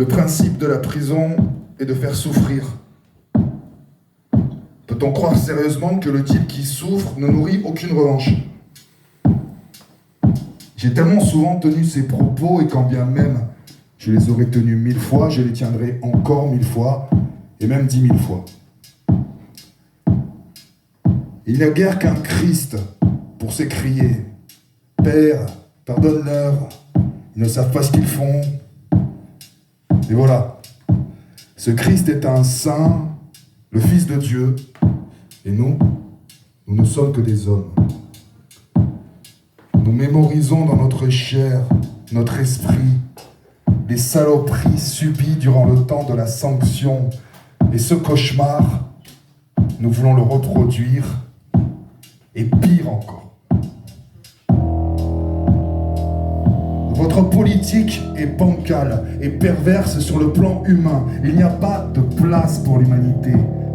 Le principe de la prison est de faire souffrir. Peut-on croire sérieusement que le type qui souffre ne nourrit aucune revanche? J'ai tellement souvent tenu ces propos, et quand bien même je les aurais tenus 1000 fois, je les tiendrai encore 1000 fois, et même 10 000 fois. Il n'y a guère qu'un Christ pour s'écrier « Père, pardonne-leur, ils ne savent pas ce qu'ils font. » Et voilà, ce Christ est un saint, le Fils de Dieu, et nous ne sommes que des hommes. Nous mémorisons dans notre chair, notre esprit, les saloperies subies durant le temps de la sanction. Et ce cauchemar, nous voulons le reproduire, et pire encore. Votre politique est bancale et perverse sur le plan humain. Il n'y a pas de place pour l'humanité,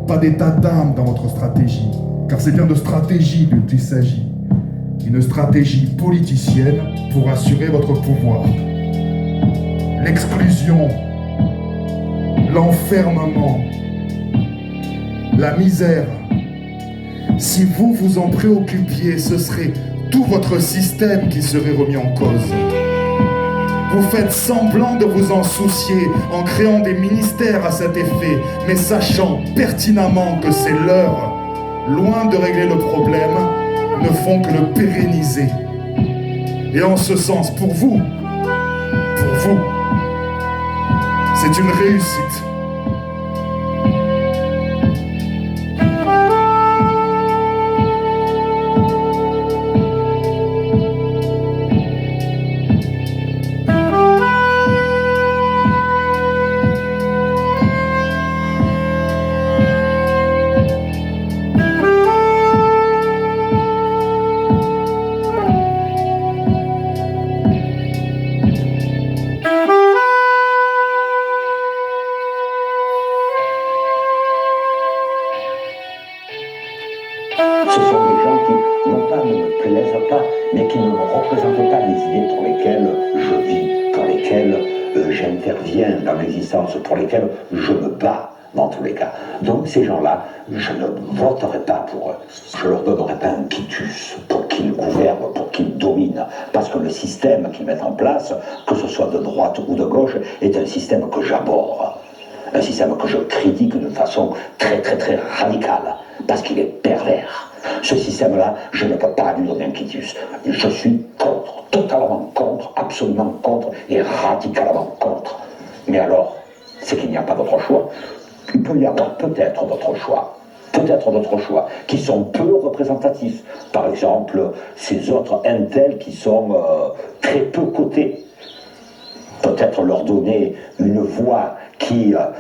pas d'état d'âme dans votre stratégie, car c'est bien de stratégie dont il s'agit. Une stratégie politicienne pour assurer votre pouvoir. L'exclusion, l'enfermement, la misère. Si vous vous en préoccupiez, ce serait tout votre système qui serait remis en cause. Vous faites semblant de vous en soucier en créant des ministères à cet effet, mais sachant pertinemment que c'est l'heure, loin de régler le problème, ne font que le pérenniser. Et en ce sens, pour vous, c'est une réussite. Pour lesquels je me bats dans tous les cas. Donc ces gens-là, je ne voterai pas pour eux. Je leur donnerai pas un quitus pour qu'ils gouvernent, pour qu'ils dominent. Parce que le système qu'ils mettent en place, que ce soit de droite ou de gauche, est un système que j'abhorre. Un système que je critique d'une façon très très très radicale. Parce qu'il est pervers. Ce système-là, je ne peux pas lui donner un quitus. Je suis contre, totalement contre, absolument contre et radicalement contre. Mais alors, c'est qu'il n'y a pas d'autre choix. Il peut y avoir peut-être d'autres choix, qui sont peu représentatifs. Par exemple, ces autres intels qui sont très peu cotés. Peut-être leur donner une voix qui a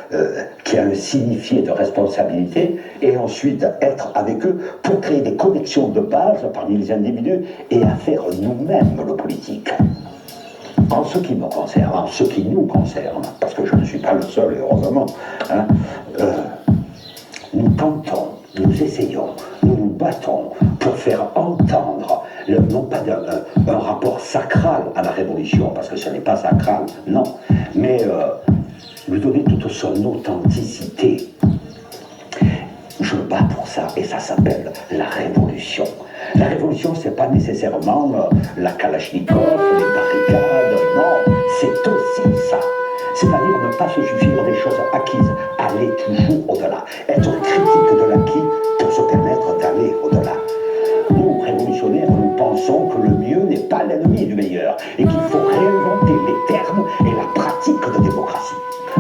le signifié de responsabilité, et ensuite être avec eux pour créer des connexions de base parmi les individus et à faire nous-mêmes le politique. En ce qui me concerne, en ce qui nous concerne, parce que je ne suis pas le seul, et heureusement, nous tentons, nous essayons, nous nous battons pour faire entendre, non pas un rapport sacral à la révolution, parce que ce n'est pas sacral, non, mais lui donner toute son authenticité. Je me bats pour ça, et ça s'appelle la révolution. La révolution, c'est pas nécessairement la Kalachnikov, les barricades, non, c'est aussi ça. C'est-à-dire ne pas se suffire des choses acquises, aller toujours au-delà, être critique de l'acquis pour se permettre d'aller au-delà. Nous, révolutionnaires, nous pensons que le mieux n'est pas l'ennemi du meilleur, et qu'il faut réinventer les termes et la pratique de démocratie.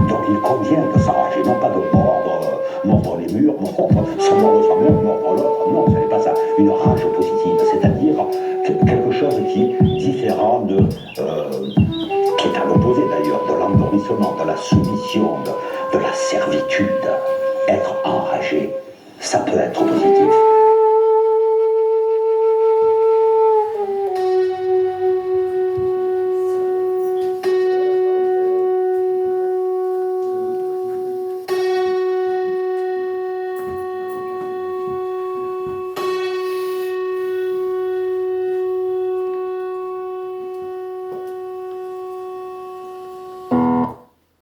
Donc il convient de s'enrager, non pas de mordre les murs, se mordre soi-même, mordre l'autre, non, ce n'est pas ça. Une rage positive, c'est-à-dire quelque chose qui est différent qui est à l'opposé d'ailleurs, de l'endormissement, de la soumission, de la servitude. Être enragé, ça peut être positif.